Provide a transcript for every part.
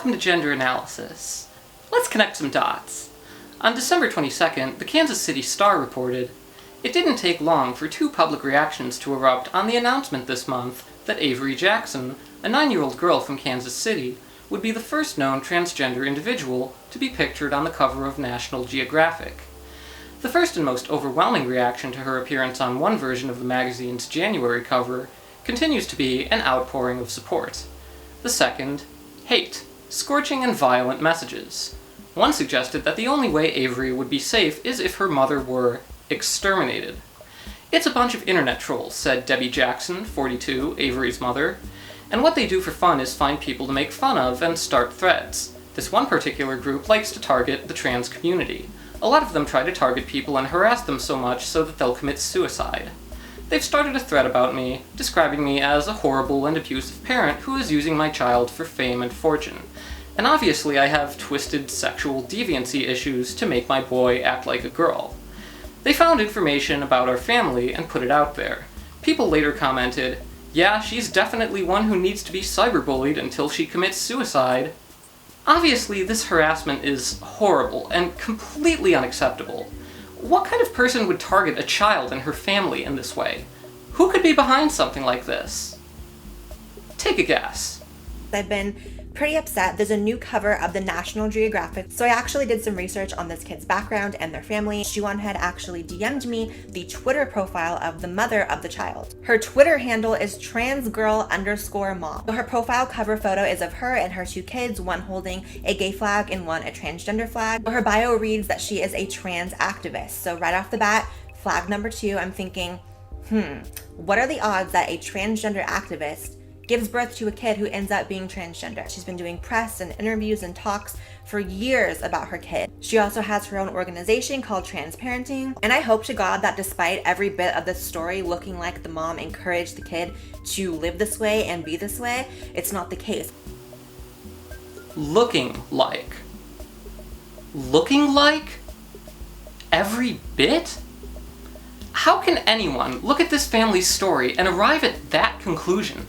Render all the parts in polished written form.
welcome to Gender Analysis. Let's connect some dots. On December 22nd, the Kansas City Star reported, "It didn't take long for two public reactions to erupt on the announcement this month that Avery Jackson, a 9-year-old girl from Kansas City, would be the first known transgender individual to be pictured on the cover of National Geographic. The first and most overwhelming reaction to her appearance on one version of the magazine's January cover continues to be an outpouring of support. The second, hate, scorching and violent messages. One suggested that the only way Avery would be safe is if her mother were exterminated. It's a bunch of internet trolls, said Debbie Jackson, 42, Avery's mother, and what they do for fun is find people to make fun of and start threads. This one particular group likes to target the trans community. A lot of them try to target people and harass them so much so that they'll commit suicide. They've started a thread about me, describing me as a horrible and abusive parent who is using my child for fame and fortune. And obviously I have twisted sexual deviancy issues to make my boy act like a girl. They found information about our family and put it out there. People later commented, yeah, she's definitely one who needs to be cyberbullied until she commits suicide. Obviously, this harassment is horrible and completely unacceptable. What kind of person would target a child and her family in this way? Who could be behind something like this? Take a guess. I've been pretty upset. There's a new cover of the National Geographic, so I actually did some research on this kid's background and their family. Shuan had actually DM'd me the Twitter profile of the mother of the child. Her Twitter handle is transgirl_mom. Her profile cover photo is of her and her two kids, one holding a gay flag and one a transgender flag. Her bio reads that she is a trans activist. So right off the bat, flag number 2, I'm thinking, what are the odds that a transgender activist gives birth to a kid who ends up being transgender? She's been doing press and interviews and talks for years about her kid. She also has her own organization called Transparenting, and I hope to God that despite every bit of this story looking like the mom encouraged the kid to live this way and be this way, it's not the case. Looking like? Looking like? Every bit? How can anyone look at this family's story and arrive at that conclusion?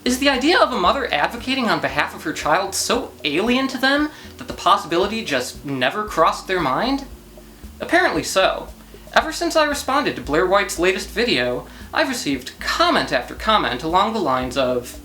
Is the idea of a mother advocating on behalf of her child so alien to them that the possibility just never crossed their mind? Apparently so. Ever since I responded to Blair White's latest video, I've received comment after comment along the lines of,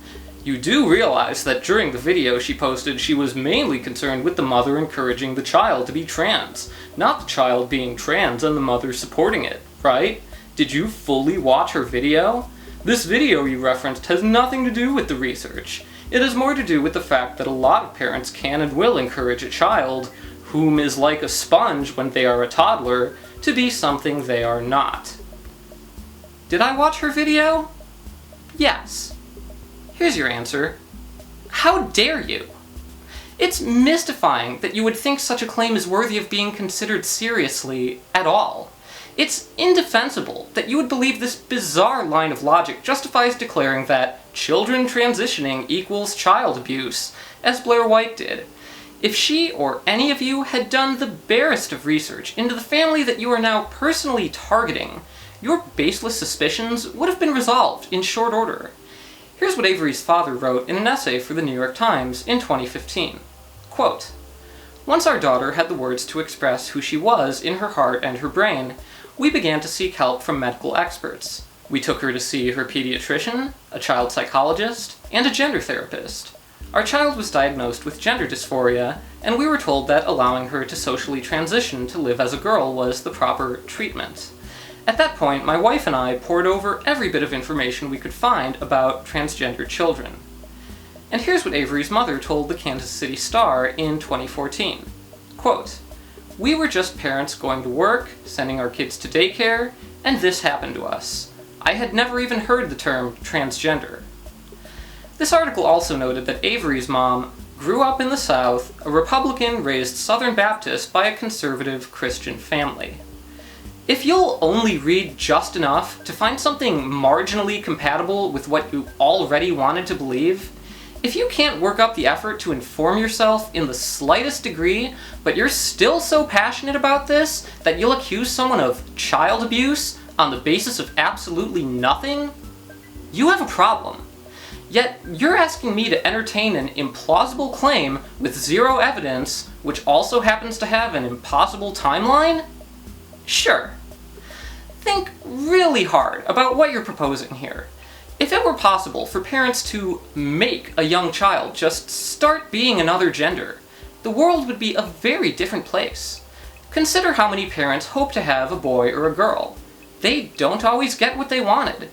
"You do realize that during the video she posted she was mainly concerned with the mother encouraging the child to be trans, not the child being trans and the mother supporting it, right? Did you fully watch her video? This video you referenced has nothing to do with the research. It has more to do with the fact that a lot of parents can and will encourage a child, whom is like a sponge when they are a toddler, to be something they are not." Did I watch her video? Yes. Here's your answer. How dare you? It's mystifying that you would think such a claim is worthy of being considered seriously at all. It's indefensible that you would believe this bizarre line of logic justifies declaring that children transitioning equals child abuse, as Blair White did. If she or any of you had done the barest of research into the family that you are now personally targeting, your baseless suspicions would have been resolved in short order. Here's what Avery's father wrote in an essay for the New York Times in 2015. Quote, "Once our daughter had the words to express who she was in her heart and her brain, we began to seek help from medical experts. We took her to see her pediatrician, a child psychologist, and a gender therapist. Our child was diagnosed with gender dysphoria, and we were told that allowing her to socially transition to live as a girl was the proper treatment. At that point, my wife and I pored over every bit of information we could find about transgender children." And here's what Avery's mother told the Kansas City Star in 2014. Quote, "We were just parents going to work, sending our kids to daycare, and this happened to us. I had never even heard the term transgender." This article also noted that Avery's mom grew up in the South, a Republican raised Southern Baptist by a conservative Christian family. If you'll only read just enough to find something marginally compatible with what you already wanted to believe, if you can't work up the effort to inform yourself in the slightest degree, but you're still so passionate about this that you'll accuse someone of child abuse on the basis of absolutely nothing, you have a problem. Yet you're asking me to entertain an implausible claim with zero evidence, which also happens to have an impossible timeline? Sure. Think really hard about what you're proposing here. If it were possible for parents to make a young child just start being another gender, the world would be a very different place. Consider how many parents hope to have a boy or a girl. They don't always get what they wanted.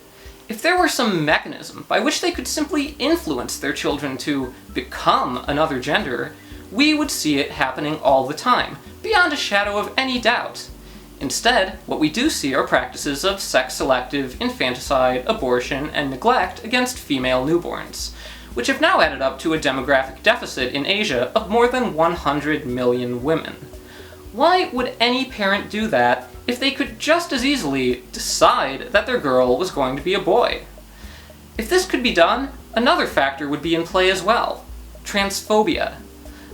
If there were some mechanism by which they could simply influence their children to become another gender, we would see it happening all the time, beyond a shadow of any doubt. Instead, what we do see are practices of sex-selective infanticide, abortion, and neglect against female newborns, which have now added up to a demographic deficit in Asia of more than 100 million women. Why would any parent do that if they could just as easily decide that their girl was going to be a boy? If this could be done, another factor would be in play as well: transphobia.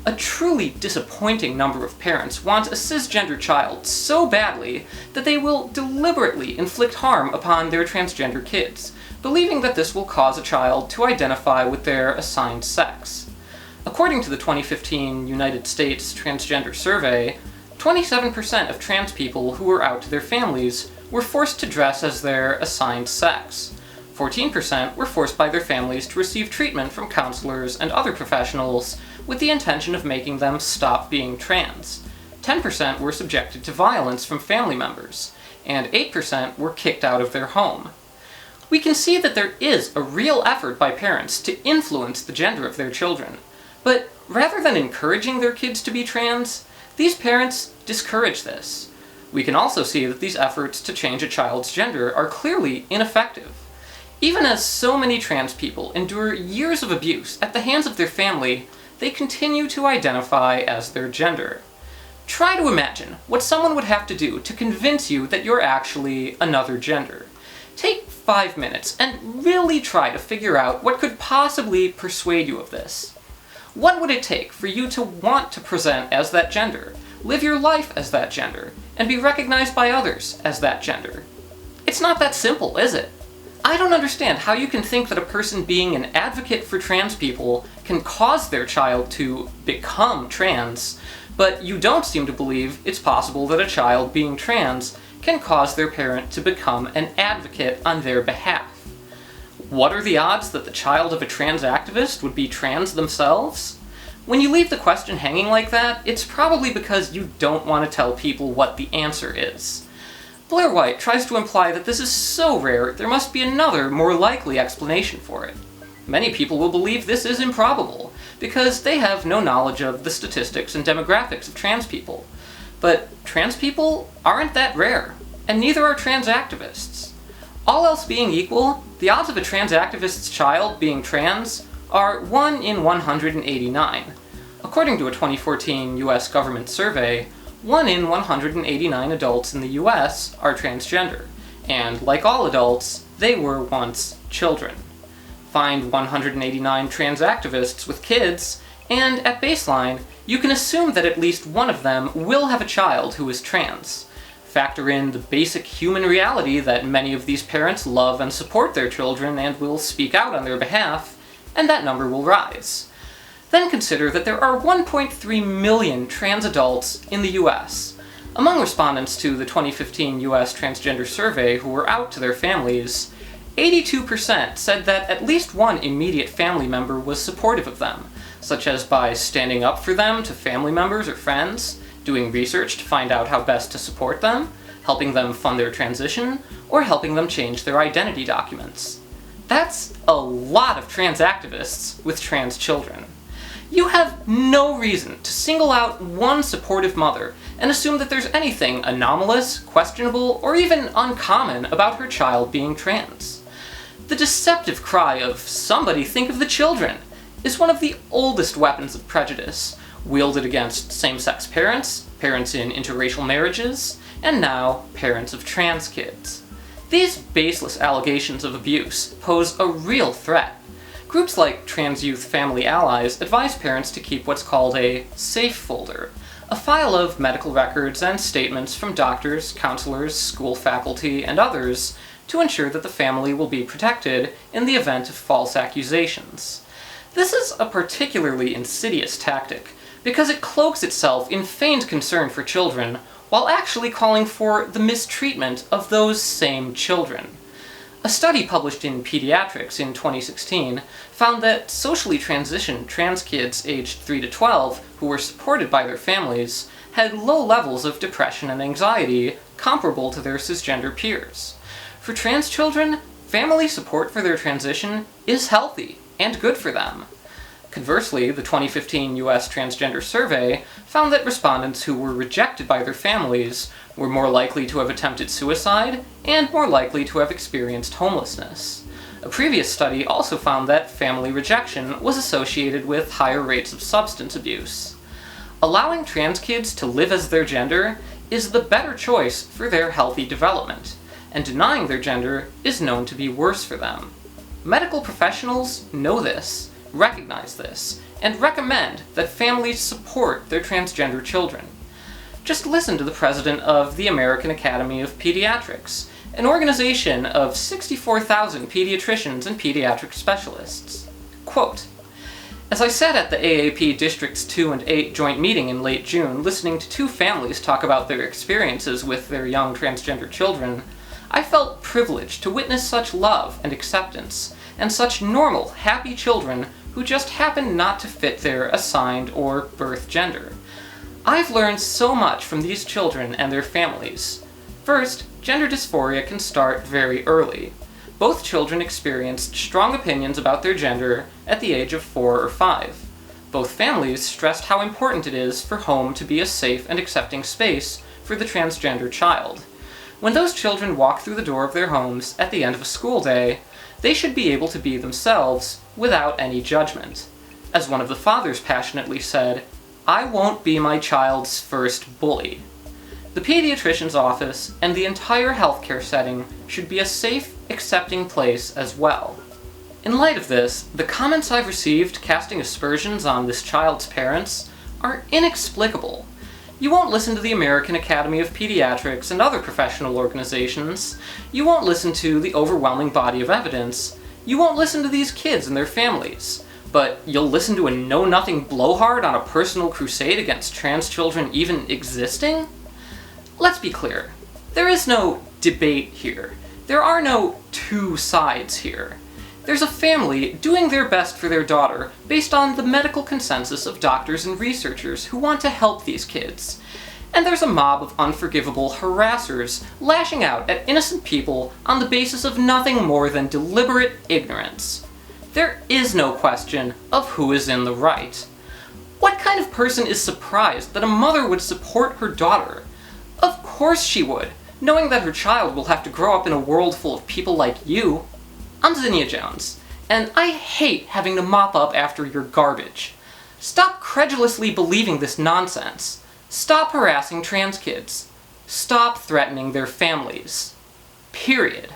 A truly disappointing number of parents want a cisgender child so badly that they will deliberately inflict harm upon their transgender kids, believing that this will cause a child to identify with their assigned sex. According to the 2015 United States Transgender Survey, 27% of trans people who were out to their families were forced to dress as their assigned sex. 14% were forced by their families to receive treatment from counselors and other professionals with the intention of making them stop being trans. 10% were subjected to violence from family members, and 8% were kicked out of their home. We can see that there is a real effort by parents to influence the gender of their children, but rather than encouraging their kids to be trans, these parents discourage this. We can also see that these efforts to change a child's gender are clearly ineffective. Even as so many trans people endure years of abuse at the hands of their family, they continue to identify as their gender. Try to imagine what someone would have to do to convince you that you're actually another gender. Take 5 minutes and really try to figure out what could possibly persuade you of this. What would it take for you to want to present as that gender, live your life as that gender, and be recognized by others as that gender? It's not that simple, is it? I don't understand how you can think that a person being an advocate for trans people can cause their child to become trans, but you don't seem to believe it's possible that a child being trans can cause their parent to become an advocate on their behalf. What are the odds that the child of a trans activist would be trans themselves? When you leave the question hanging like that, it's probably because you don't want to tell people what the answer is. Blair White tries to imply that this is so rare there must be another, more likely explanation for it. Many people will believe this is improbable, because they have no knowledge of the statistics and demographics of trans people. But trans people aren't that rare, and neither are trans activists. All else being equal, the odds of a trans activist's child being trans are 1 in 189. According to a 2014 US government survey, 1 in 189 adults in the US are transgender, and like all adults, they were once children. Find 189 trans activists with kids, and at baseline, you can assume that at least one of them will have a child who is trans. Factor in the basic human reality that many of these parents love and support their children and will speak out on their behalf, and that number will rise. Then consider that there are 1.3 million trans adults in the US. Among respondents to the 2015 US Transgender Survey who were out to their families, 82% said that at least one immediate family member was supportive of them, such as by standing up for them to family members or friends, doing research to find out how best to support them, helping them fund their transition, or helping them change their identity documents. That's a lot of trans activists with trans children. You have no reason to single out one supportive mother and assume that there's anything anomalous, questionable, or even uncommon about her child being trans. The deceptive cry of "somebody think of the children" is one of the oldest weapons of prejudice, wielded against same-sex parents, parents in interracial marriages, and now parents of trans kids. These baseless allegations of abuse pose a real threat. Groups like Trans Youth Family Allies advise parents to keep what's called a SAFE folder, a file of medical records and statements from doctors, counselors, school faculty, and others to ensure that the family will be protected in the event of false accusations. This is a particularly insidious tactic, because it cloaks itself in feigned concern for children, while actually calling for the mistreatment of those same children. A study published in Pediatrics in 2016 found that socially transitioned trans kids aged 3 to 12 who were supported by their families had low levels of depression and anxiety comparable to their cisgender peers. For trans children, family support for their transition is healthy and good for them. Conversely, the 2015 US Transgender Survey found that respondents who were rejected by their families were more likely to have attempted suicide and more likely to have experienced homelessness. A previous study also found that family rejection was associated with higher rates of substance abuse. Allowing trans kids to live as their gender is the better choice for their healthy development, and denying their gender is known to be worse for them. Medical professionals know this, recognize this, and recommend that families support their transgender children. Just listen to the president of the American Academy of Pediatrics, an organization of 64,000 pediatricians and pediatric specialists. Quote, "As I sat at the AAP Districts 2 and 8 joint meeting in late June, listening to two families talk about their experiences with their young transgender children, I felt privileged to witness such love and acceptance, and such normal, happy children who just happen not to fit their assigned or birth gender. I've learned so much from these children and their families. First, gender dysphoria can start very early. Both children experienced strong opinions about their gender at the age of 4 or 5. Both families stressed how important it is for home to be a safe and accepting space for the transgender child. When those children walk through the door of their homes at the end of a school day, they should be able to be themselves without any judgment. As one of the fathers passionately said, 'I won't be my child's first bully.' The pediatrician's office and the entire healthcare setting should be a safe, accepting place as well." In light of this, the comments I've received casting aspersions on this child's parents are inexplicable. You won't listen to the American Academy of Pediatrics and other professional organizations. You won't listen to the overwhelming body of evidence. You won't listen to these kids and their families. But you'll listen to a know-nothing blowhard on a personal crusade against trans children even existing? Let's be clear. There is no debate here. There are no two sides here. There's a family doing their best for their daughter based on the medical consensus of doctors and researchers who want to help these kids. And there's a mob of unforgivable harassers lashing out at innocent people on the basis of nothing more than deliberate ignorance. There is no question of who is in the right. What kind of person is surprised that a mother would support her daughter? Of course she would, knowing that her child will have to grow up in a world full of people like you. I'm Zinnia Jones, and I hate having to mop up after your garbage. Stop credulously believing this nonsense. Stop harassing trans kids. Stop threatening their families. Period.